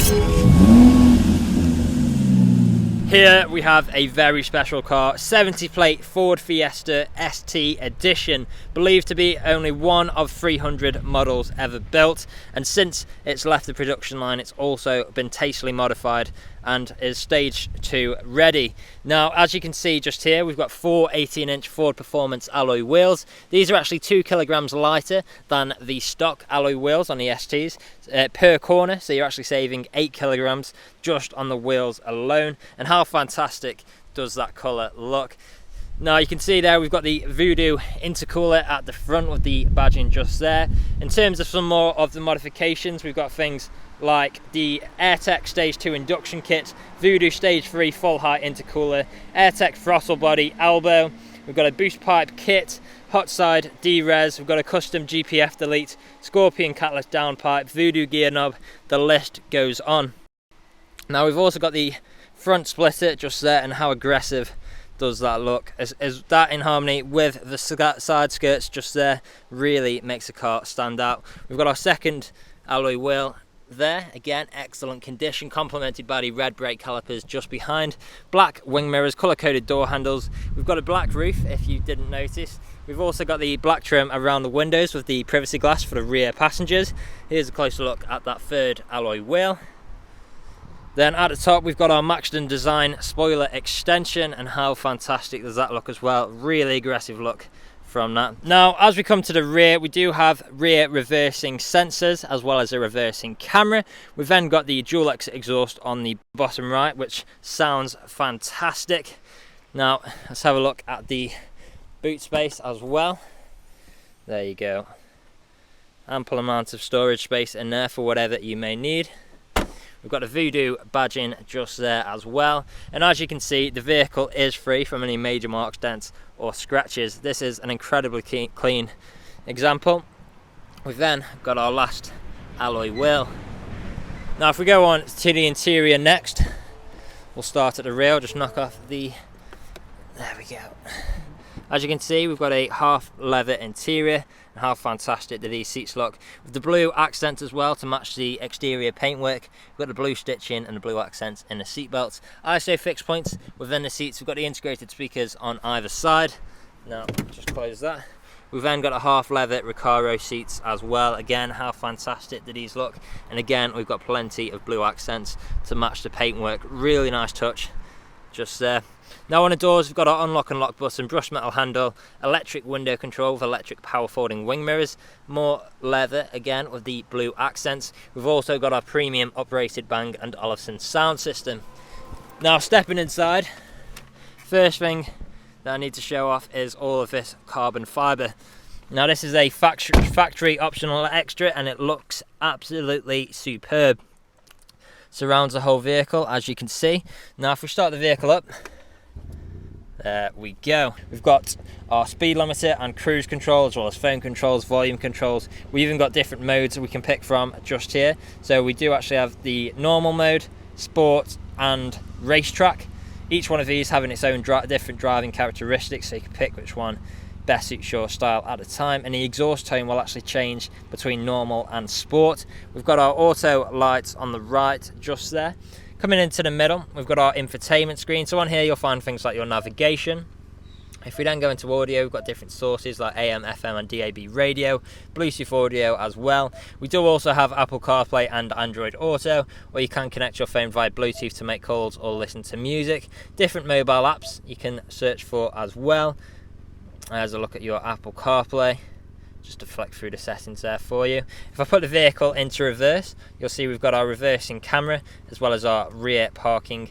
Here we have a very special car, 70 plate Ford Fiesta ST edition, believed to be only one of 300 models ever built, and since it's left the production line it's also been tastefully modified and is stage 2 ready. Now, as you can see just here, we've got 4 18-inch Ford Performance alloy wheels. These are actually 2 kilograms lighter than the stock alloy wheels on the STs per corner, so you're actually saving 8 kilograms just on the wheels alone. And how fantastic does that colour look? Now you can see there we've got the Voodoo intercooler at the front with the badging just there. In terms of some more of the modifications, we've got things like the AirTech Stage 2 induction kit, Voodoo Stage 3 full height intercooler, AirTech throttle body elbow, we've got a boost pipe kit, hot side D-Res, we've got a custom GPF delete, Scorpion catalyst downpipe, Voodoo gear knob, the list goes on. Now we've also got the front splitter just there, and how aggressive does that look? Is that in harmony with the side skirts just there, really makes the car stand out. We've got our second alloy wheel there, again excellent condition, complemented by the red brake calipers just behind, black wing mirrors, colour coded door handles, we've got a black roof if you didn't notice. We've also got the black trim around the windows with the privacy glass for the rear passengers. Here's a closer look at that third alloy wheel. Then at the top we've got our Maxton design spoiler extension, and how fantastic does that look as well, really aggressive look from that. Now as we come to the rear, we do have rear reversing sensors as well as a reversing camera. We've then got the dual exit exhaust on the bottom right, which sounds fantastic. Now let's have a look at the boot space as well. There you go, ample amount of storage space in there for whatever you may need. We've got a Voodoo badging just there as well, and as you can see the vehicle is free from any major marks, dents or scratches. This is an incredibly clean example. We've then got our last alloy wheel. Now if we go on to the interior next, we'll start at the rear, just knock off the, there we go. As you can see we've got a half leather interior, and how fantastic do these seats look, with the blue accents as well to match the exterior paintwork. We've got the blue stitching and the blue accents in the seat belts. ISO fixed points within the seats. We've got the integrated speakers on either side. Now just close that. We've then got a half leather Recaro seats as well. Again, how fantastic do these look, and again we've got plenty of blue accents to match the paintwork. Really nice touch just there. Now on the doors we've got our unlock and lock button, brushed metal handle, electric window control with electric power folding wing mirrors, more leather again with the blue accents. We've also got our premium uprated Bang & Olufsen sound system. Now stepping inside, first thing that I need to show off is all of this carbon fibre. Now this is a factory optional extra, and it looks absolutely superb. Surrounds the whole vehicle as you can see. Now if we start the vehicle up, there we go. We've got our speed limiter and cruise control, as well as phone controls, volume controls. We even got different modes we can pick from just here. So we do actually have the normal mode, sport and racetrack. Each one of these having its own different driving characteristics, so you can pick which one best suits your style at the time. And the exhaust tone will actually change between normal and sport. We've got our auto lights on the right just there. Coming into the middle, we've got our infotainment screen. So on here you'll find things like your navigation. If we then go into audio, we've got different sources like AM, FM and DAB radio, Bluetooth audio as well. We do also have Apple CarPlay and Android Auto, where you can connect your phone via Bluetooth to make calls or listen to music. Different mobile apps you can search for as well. As a look at your Apple CarPlay, just to flick through the settings there for you. If I put the vehicle into reverse, you'll see we've got our reversing camera as well as our rear parking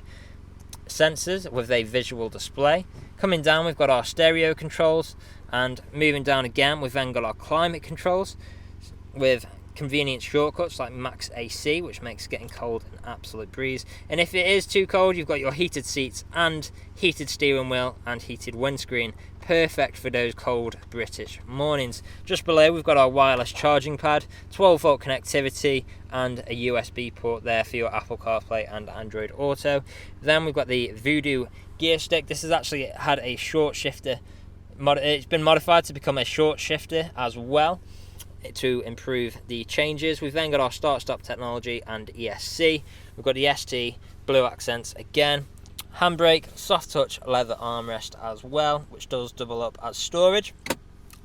sensors with a visual display. Coming down we've got our stereo controls, and moving down again we've then got our climate controls with convenient shortcuts like max AC, which makes getting cold an absolute breeze. And if it is too cold, you've got your heated seats and heated steering wheel and heated windscreen, perfect for those cold British mornings. Just below we've got our wireless charging pad, 12 volt connectivity and a USB port there for your Apple CarPlay and Android Auto. Then we've got the Voodoo gear stick. This has actually had a short shifter, it's been modified to become a short shifter as well. to improve the changes. We've then got our start-stop technology and ESC. We've got the ST blue accents again. Handbrake, soft touch leather armrest as well, which does double up as storage.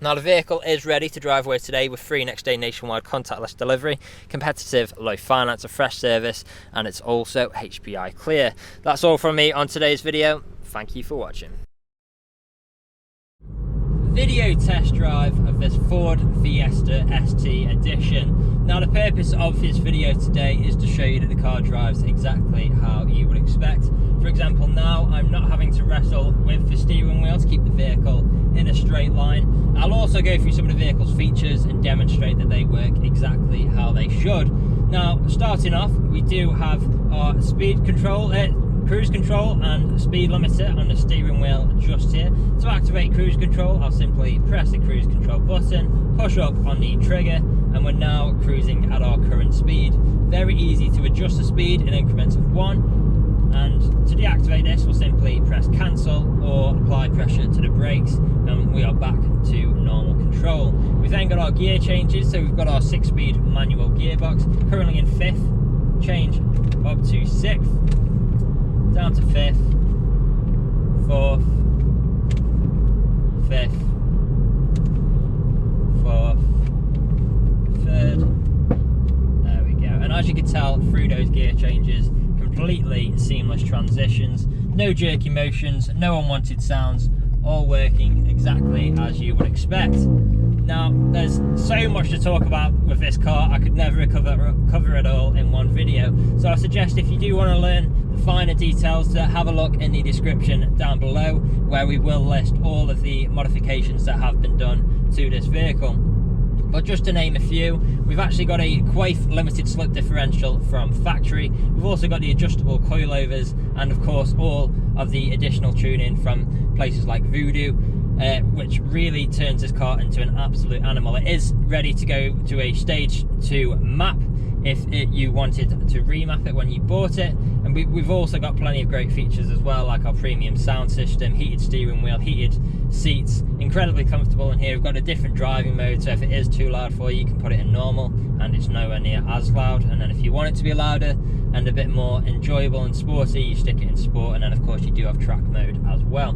Now the vehicle is ready to drive away today with free next day nationwide contactless delivery, competitive low finance, a fresh service, and it's also HPI clear. That's all from me on today's video. Thank you for watching. Video test drive of this Ford Fiesta ST Edition. Now the purpose of this video today is to show you that the car drives exactly how you would expect. For example, now I'm not having to wrestle with the steering wheel to keep the vehicle in a straight line. I'll also go through some of the vehicle's features and demonstrate that they work exactly how they should. Now, starting off, we do have our speed control, cruise control and speed limiter on the steering wheel just here. To activate cruise control, I'll simply press the cruise control button, push up on the trigger, and we're now cruising at our current speed. Very easy to adjust the speed in increments of 1. And to deactivate this, we'll simply press cancel or apply pressure to the brakes, and we are back to normal control. We've then got our gear changes, so we've got our 6-speed manual gearbox, currently in 5th, change up to 6th, down to 5th, 4th, 5th, 4th, 3rd, there we go. And as you can tell through those gear changes, completely seamless transitions, no jerky motions, no unwanted sounds, all working exactly as you would expect. Now, there's so much to talk about with this car, I could never cover it all in one video. So I suggest if you do want to learn the finer details, to have a look in the description down below, where we will list all of the modifications that have been done to this vehicle. But just to name a few, we've actually got a Quaife limited slip differential from factory. We've also got the adjustable coilovers, and of course all of the additional tuning from places like Voodoo, which really turns this car into an absolute animal. It is ready to go to a stage 2 map if you wanted to remap it when you bought it. And we've also got plenty of great features as well, like our premium sound system, heated steering wheel, heated seats, incredibly comfortable in here. We've got a different driving mode, so if it is too loud for you, you can put it in normal and it's nowhere near as loud. And then if you want it to be louder and a bit more enjoyable and sporty, you stick it in sport. And then of course you do have track mode as well.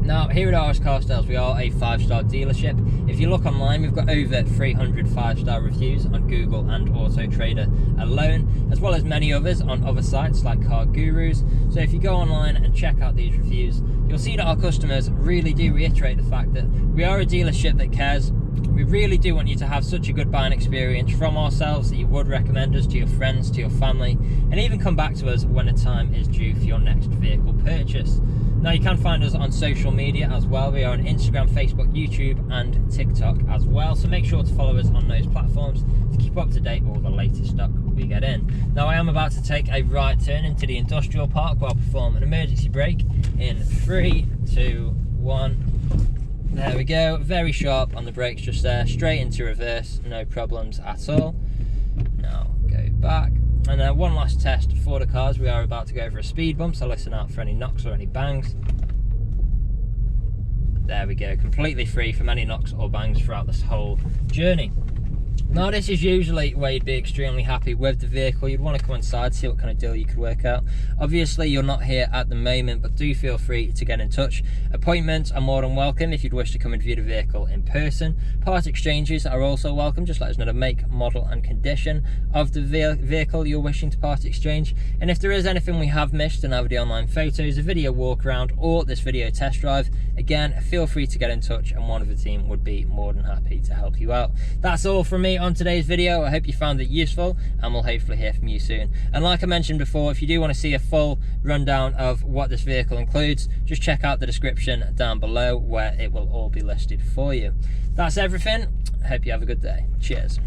Now, here at RS Car Styles, we are a 5-star dealership. If you look online, we've got over 300 5-star reviews on Google and Autotrader alone, as well as many others on other sites like Car Gurus. So if you go online and check out these reviews, you'll see that our customers really do reiterate the fact that we are a dealership that cares. We really do want you to have such a good buying experience from ourselves that you would recommend us to your friends, to your family, and even come back to us when the time is due for your next vehicle purchase. Now, you can find us on social media as well. We are on Instagram, Facebook, YouTube and TikTok as well, so make sure to follow us on those platforms to keep up to date with all the latest stock we get in. Now, I am about to take a right turn into the industrial park where I'll perform an emergency brake in 3, 2, 1. There we go, very sharp on the brakes just there, straight into reverse, no problems at all. Now go back, and then one last test for the cars. We are about to go over a speed bump, so listen out for any knocks or any bangs. There we go, completely free from any knocks or bangs throughout this whole journey. Now, this is usually where you'd be extremely happy with the vehicle. You'd want to come inside, see what kind of deal you could work out. Obviously, you're not here at the moment, but do feel free to get in touch. Appointments are more than welcome if you'd wish to come and view the vehicle in person. Part exchanges are also welcome. Just let us know the make, model and condition of the vehicle you're wishing to part exchange. And if there is anything we have missed in either the online photos, a video walk around or this video test drive, again, feel free to get in touch and one of the team would be more than happy to help you out. That's all from me on today's video. I hope you found it useful, and we'll hopefully hear from you soon. And like I mentioned before, if you do want to see a full rundown of what this vehicle includes, just check out the description down below where it will all be listed for you. That's everything. I hope you have a good day. Cheers.